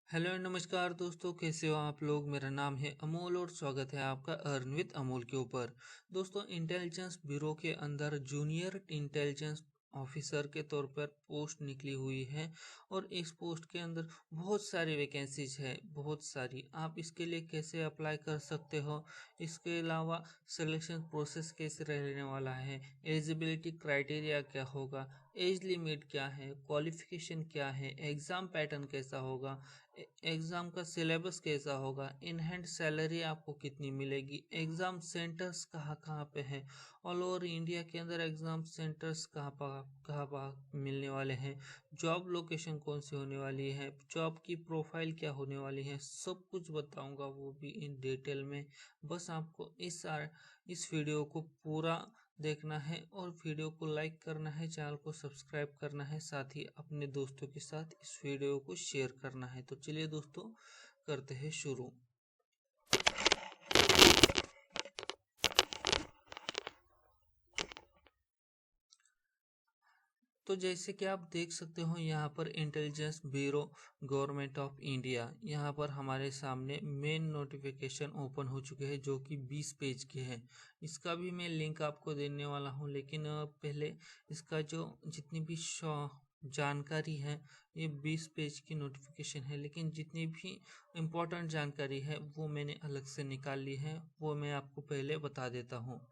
Hello नमस्कार दोस्तों, कैसे हो आप लोग। मेरा नाम है अमोल और स्वागत है आपका अर्न विद अमोल के ऊपर। दोस्तों, इंटेलिजेंस ब्यूरो के अंदर जूनियर इंटेलिजेंस ऑफिसर के तौर पर पोस्ट निकली हुई है और इस पोस्ट के अंदर बहुत सारी वैकेंसीज है, बहुत सारी। आप इसके लिए कैसे अप्लाई कर सकते हो, इसके अलावा सिलेक्शन प्रोसेस कैसे रहने वाला है, एलिजिबिलिटी क्राइटेरिया क्या होगा, एज लिमिट क्या है, क्वालिफिकेशन क्या है, एग्ज़ाम पैटर्न कैसा होगा, एग्ज़ाम का सिलेबस कैसा होगा, इन हैंड सैलरी आपको कितनी मिलेगी, एग्ज़ाम सेंटर्स कहाँ कहाँ पे हैं, ऑल ओवर इंडिया के अंदर एग्ज़ाम सेंटर्स कहाँ मिलने वाले हैं, जॉब लोकेशन कौन सी होने वाली है, जॉब की प्रोफाइल क्या होने वाली है, सब कुछ बताऊंगा, वो भी इन डिटेल में। बस आपको इस वीडियो को पूरा देखना है और वीडियो को लाइक करना है, चैनल को सब्सक्राइब करना है, साथ ही अपने दोस्तों के साथ इस वीडियो को शेयर करना है। तो चलिए दोस्तों, करते हैं शुरू। तो जैसे कि आप देख सकते हो, यहाँ पर intelligence bureau government of India, यहाँ पर हमारे सामने मेन नोटिफिकेशन ओपन हो चुके हैं जो कि 20 पेज के हैं। इसका भी मैं लिंक आपको देने वाला हूँ, लेकिन पहले इसका जो जितनी भी जानकारी है, ये 20 पेज की नोटिफिकेशन है, लेकिन जितनी भी इम्पोर्टेंट जानकारी है वो मैंने अलग से निकाल ली है, वो मैं आपको पहले बता देता हूँ।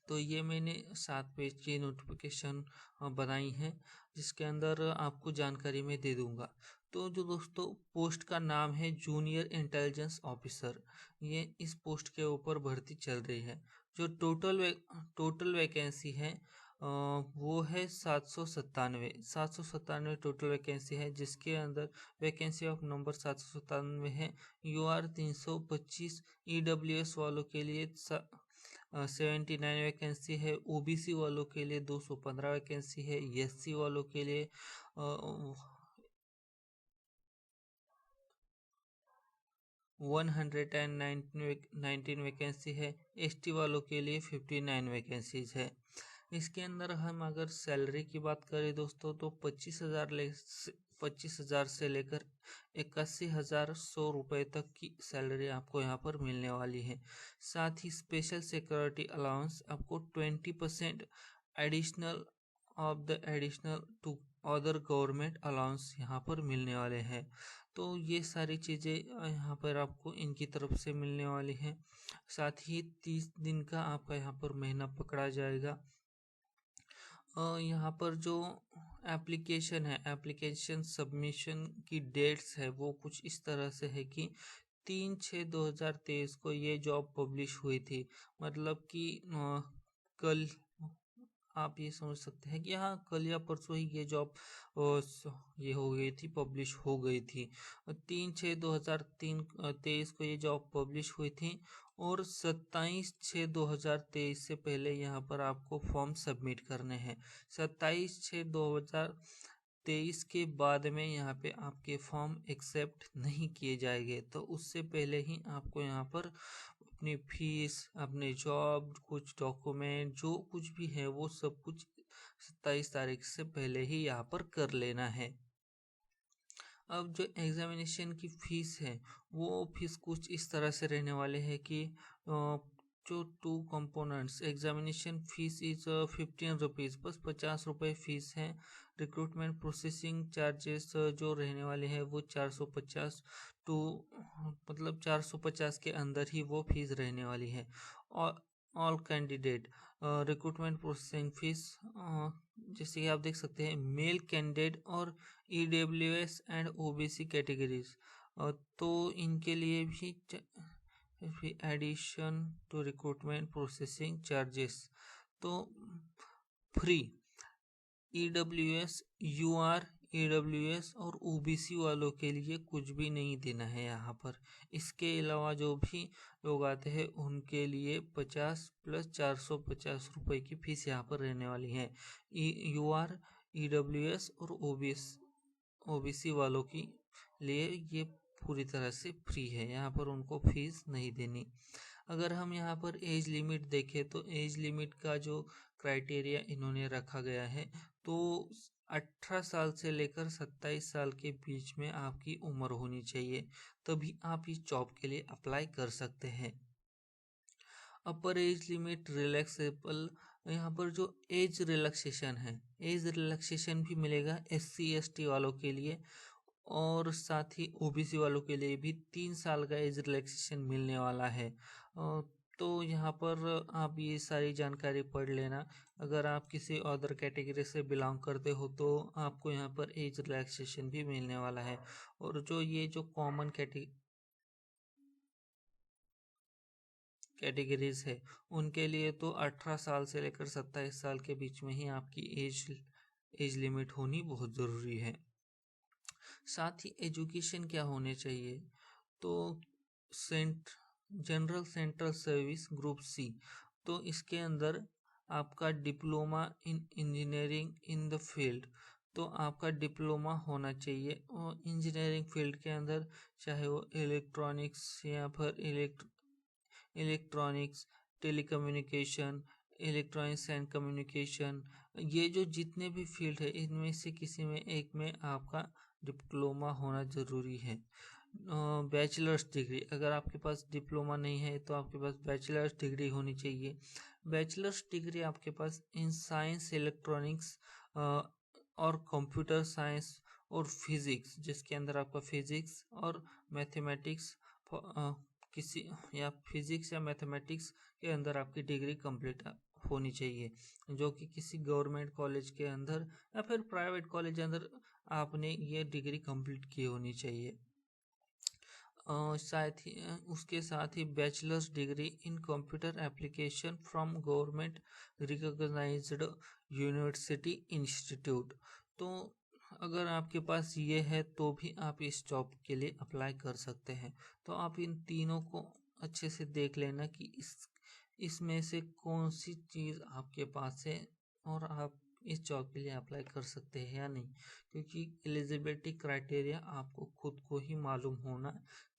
तो ये मैंने 7 पेज की नोटिफिकेशन बनाई है, जिसके अंदर आपको जानकारी मैं दे दूंगा। तो जो दोस्तों, पोस्ट का नाम है जूनियर इंटेलिजेंस ऑफिसर। ये इस पोस्ट के ऊपर भर्ती चल रही है। जो टोटल वैकेंसी है वो है 797 टोटल वैकेंसी है, जिसके अंदर वैकेंसी ऑफ नंबर 797 है। UR 325, EWS वालों के लिए 79 वैकेंसी है, OBC वालों के लिए 215 वैकेंसी है, SC वालों के लिए 119 वैकेंसी है, ST वालों के लिए 59 वैकेंसीज है। इसके अंदर हम अगर सैलरी की बात करें दोस्तों, तो 25,000 से लेकर 81,100 रुपये तक की सैलरी आपको यहाँ पर मिलने वाली है। साथ ही स्पेशल सिक्योरिटी अलाउंस आपको 20% additional of the additional to other government allowance यहाँ पर मिलने वाले हैं। तो ये सारी चीज़ें यहाँ पर आपको इनकी तरफ से मिलने वाली हैं। साथ ही 30 दिन का आपका यहाँ पर महीना पकड़ा जाएगा। यहाँ पर जो एप्लीकेशन है, एप्लीकेशन सबमिशन की डेट्स है, वो कुछ इस तरह से है कि 3/6/2023 को ये जॉब पब्लिश हुई थी। मतलब कि कल आप ये समझ सकते हैं कि हाँ, कल या परसों ही ये जॉब ये हो गई थी, पब्लिश हो गई थी। 3/6/2023 को ये जॉब पब्लिश हुई थी और 27/6/2023 से पहले यहाँ पर आपको फॉर्म सबमिट करने हैं। 27/6/2023 के बाद में यहाँ पे आपके फॉर्म एक्सेप्ट नहीं किए जाएंगे, तो उससे पहले ही आपको यहाँ पर अपनी फीस, अपने जॉब, कुछ डॉक्यूमेंट, जो कुछ भी है वो सब कुछ 27 तारीख से पहले ही यहाँ पर कर लेना है। अब जो एग्जामिनेशन की फीस है, वो फीस कुछ इस तरह से रहने वाले हैं कि जो 2 components examination fees is 15 rupees, बस 50 रुपये फीस है। रिक्रूटमेंट प्रोसेसिंग चार्जेस जो रहने वाले हैं वो 450 टू मतलब 450 के अंदर ही वो फीस रहने वाली है। और all candidate recruitment processing fees, जैसे कि आप देख सकते हैं, मेल कैंडिडेट और EWS एंड OBC कैटेगरीज, तो इनके लिए भी addition to recruitment processing charges तो फ्री। EWS, UR, EWS और OBC वालों के लिए कुछ भी नहीं देना है यहाँ पर। इसके अलावा जो भी लोग आते हैं उनके लिए 50 + 450 रुपये की फीस यहाँ पर रहने वाली है। UR, EWS और OBC वालों के लिए ये पूरी तरह से फ्री है, यहाँ पर उनको फीस नहीं देनी। अगर हम यहाँ पर एज लिमिट देखें, तो एज लिमिट का जो क्राइटेरिया इन्होंने रखा गया है, तो 18 साल से लेकर 27 साल के बीच में आपकी उम्र होनी चाहिए, तभी आप इस जॉब के लिए अप्लाई कर सकते हैं। अपर एज लिमिट रिलैक्सेबल, यहाँ पर जो एज रिलैक्सेशन है, एज रिलैक्सेशन भी मिलेगा SC ST वालों के लिए, और साथ ही OBC वालों के लिए भी 3 साल का एज रिलैक्सेशन मिलने वाला है। तो यहाँ पर आप ये सारी जानकारी पढ़ लेना। अगर आप किसी अदर कैटेगरी से बिलोंग करते हो तो आपको यहाँ पर एज रिलैक्सेशन भी मिलने वाला है। और जो ये जो कॉमन कैटेगरीज है उनके लिए तो 18 साल से लेकर 27 साल के बीच में ही आपकी एज लिमिट होनी बहुत ज़रूरी है। साथ ही एजुकेशन क्या होने चाहिए, तो general central service group C, तो इसके अंदर आपका diploma in engineering in the field, तो आपका डिप्लोमा होना चाहिए और इंजीनियरिंग फील्ड के अंदर, चाहे वो इलेक्ट्रॉनिक्स या फिर electronics, telecommunication, electronics and communication, ये जो जितने भी फील्ड है इनमें से किसी में एक में आपका डिप्लोमा होना ज़रूरी है। बैचलर्स डिग्री, अगर आपके पास डिप्लोमा नहीं है तो आपके पास बैचलर्स डिग्री होनी चाहिए। बैचलर्स डिग्री आपके पास इन साइंस, इलेक्ट्रॉनिक्स और कंप्यूटर साइंस और फिज़िक्स, जिसके अंदर आपका फिज़िक्स और मैथमेटिक्स किसी या फिज़िक्स या मैथमेटिक्स के अंदर आपकी डिग्री कंप्लीट होनी चाहिए, जो कि किसी गवर्नमेंट कॉलेज के अंदर या फिर प्राइवेट कॉलेज के अंदर आपने ये डिग्री कंप्लीट की होनी चाहिए। साथ ही उसके साथ ही bachelors degree in computer application from government recognised university institute, तो अगर आपके पास ये है तो भी आप इस जॉब के लिए अप्लाई कर सकते हैं। तो आप इन तीनों को अच्छे से देख लेना कि इसमें से कौन सी चीज़ आपके पास है और आप इस जॉब के लिए अप्लाई कर सकते हैं या नहीं, क्योंकि एलिजिबिलिटी क्राइटेरिया आपको खुद को ही मालूम होना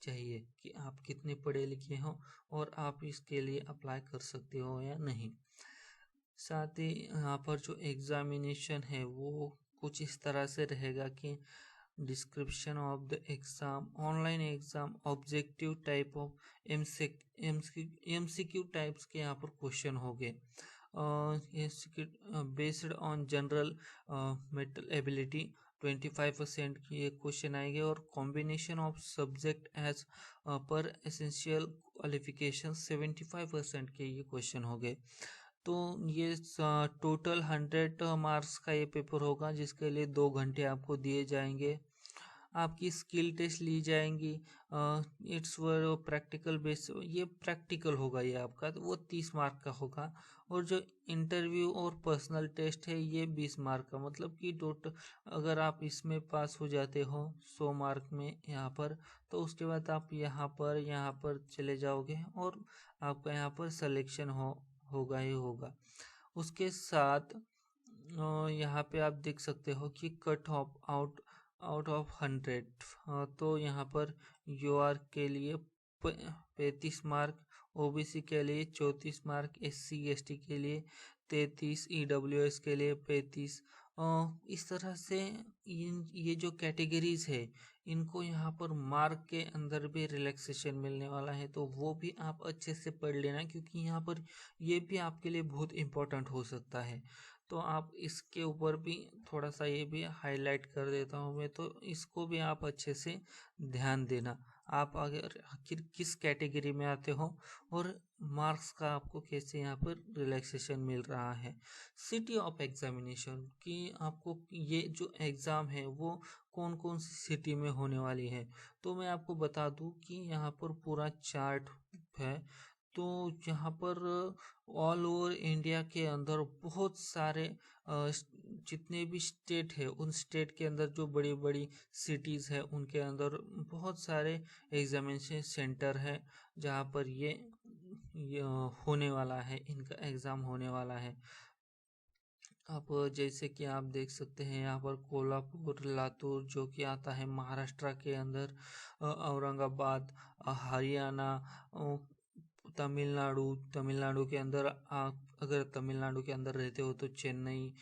चाहिए कि आप कितने पढ़े लिखे हो और आप इसके लिए अप्लाई कर सकते हो या नहीं। साथ ही यहाँ पर जो एग्जामिनेशन है वो कुछ इस तरह से रहेगा कि description of the exam, online exam, objective type of MCQ types के यहाँ पर क्वेश्चन हो गए, based on general mental ability 25% की ये क्वेश्चन आएंगे, और combination of subject as per essential qualification 75% के ये क्वेश्चन हो गए। तो ये टोटल 100 मार्क्स का ये पेपर होगा, जिसके लिए 2 घंटे आपको दिए जाएंगे। आपकी स्किल टेस्ट ली जाएंगी, इट्स वो प्रैक्टिकल बेस, ये प्रैक्टिकल होगा ये आपका, तो वो 30 मार्क का होगा। और जो इंटरव्यू और पर्सनल टेस्ट है ये 20 मार्क का, मतलब कि टोटल अगर आप इसमें पास हो जाते हो 100 मार्क में यहाँ पर, तो उसके बाद आप यहाँ पर चले जाओगे और आपका यहाँ पर सिलेक्शन होगा ही होगा। उसके साथ यहाँ पे आप देख सकते हो कि कट ऑफ आउट ऑफ 100, तो यहाँ पर UR के लिए 35 मार्क, OBC के लिए 34 मार्क, SC ST के लिए 33, EWS के लिए 35। इस तरह से ये जो कैटेगरीज है इनको यहाँ पर मार्क के अंदर भी रिलैक्सेशन मिलने वाला है, तो वो भी आप अच्छे से पढ़ लेना, क्योंकि यहाँ पर ये भी आपके लिए बहुत इम्पोर्टेंट हो सकता है। तो आप इसके ऊपर भी थोड़ा सा ये भी हाईलाइट कर देता हूँ मैं, तो इसको भी आप अच्छे से ध्यान देना। आप अगर आखिर किस कैटेगरी में आते हो और मार्क्स का आपको कैसे यहाँ पर रिलैक्सेशन मिल रहा है। सिटी ऑफ एग्जामिनेशन कि आपको ये जो एग्ज़ाम है वो कौन कौन सी सिटी में होने वाली है, तो मैं आपको बता दूं कि यहाँ पर पूरा चार्ट है। तो यहाँ पर ऑल ओवर इंडिया के अंदर बहुत सारे जितने भी स्टेट है उन स्टेट के अंदर जो बड़ी बड़ी सिटीज़ है उनके अंदर बहुत सारे एग्जामिनेशन सेंटर है जहाँ पर ये होने वाला है, इनका एग्ज़ाम होने वाला है। आप जैसे कि आप देख सकते हैं यहाँ पर कोल्हापुर, लातूर जो कि आता है महाराष्ट्र के अंदर, औरंगाबाद, हरियाणा, तमिलनाडु के अंदर, आप अगर तमिलनाडु के अंदर रहते हो तो चेन्नई,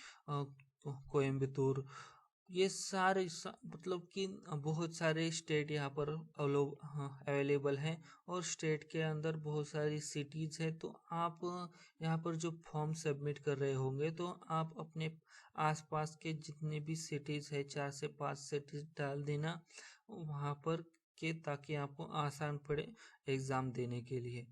कोयम्बतूर, ये सारे मतलब कि बहुत सारे स्टेट यहाँ पर अवेलेबल हैं और स्टेट के अंदर बहुत सारी सिटीज़ है। तो आप यहाँ पर जो फॉर्म सबमिट कर रहे होंगे तो आप अपने आसपास के जितने भी सिटीज़ है 4 से 5 सिटीज़ डाल देना वहाँ पर के, ताकि आपको आसान पड़े एग्ज़ाम देने के लिए।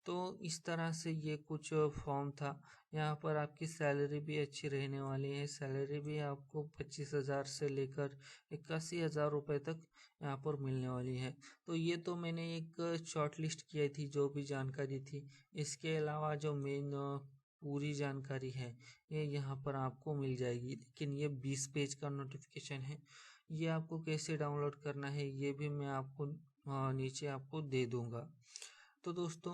तो इस तरह से ये कुछ फॉर्म था। यहाँ पर आपकी सैलरी भी अच्छी रहने वाली है। सैलरी भी आपको 25,000 से लेकर 81,000 रुपये तक यहाँ पर मिलने वाली है। तो ये तो मैंने एक शॉर्ट लिस्ट की थी जो भी जानकारी थी। इसके अलावा जो मेन पूरी जानकारी है ये यहाँ पर आपको मिल जाएगी। लेकिन ये 20 पेज का नोटिफिकेशन है, ये आपको कैसे डाउनलोड करना है ये भी मैं आपको नीचे आपको दे दूँगा। तो दोस्तों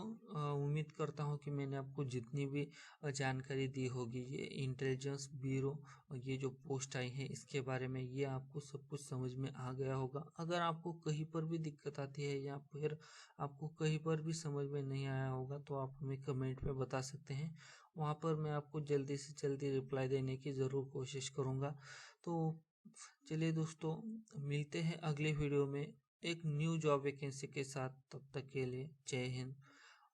उम्मीद करता हूँ कि मैंने आपको जितनी भी जानकारी दी होगी ये इंटेलिजेंस ब्यूरो ये जो पोस्ट आई है इसके बारे में, ये आपको सब कुछ समझ में आ गया होगा। अगर आपको कहीं पर भी दिक्कत आती है या फिर आपको कहीं पर भी समझ में नहीं आया होगा तो आप हमें कमेंट में बता सकते हैं। वहाँ पर मैं आपको जल्दी से जल्दी रिप्लाई देने की ज़रूर कोशिश करूँगा। तो चलिए दोस्तों, मिलते हैं अगले वीडियो में एक न्यू जॉब वैकेंसी के साथ। तब तक के लिए जय हिंद,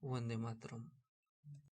वंदे मातरम।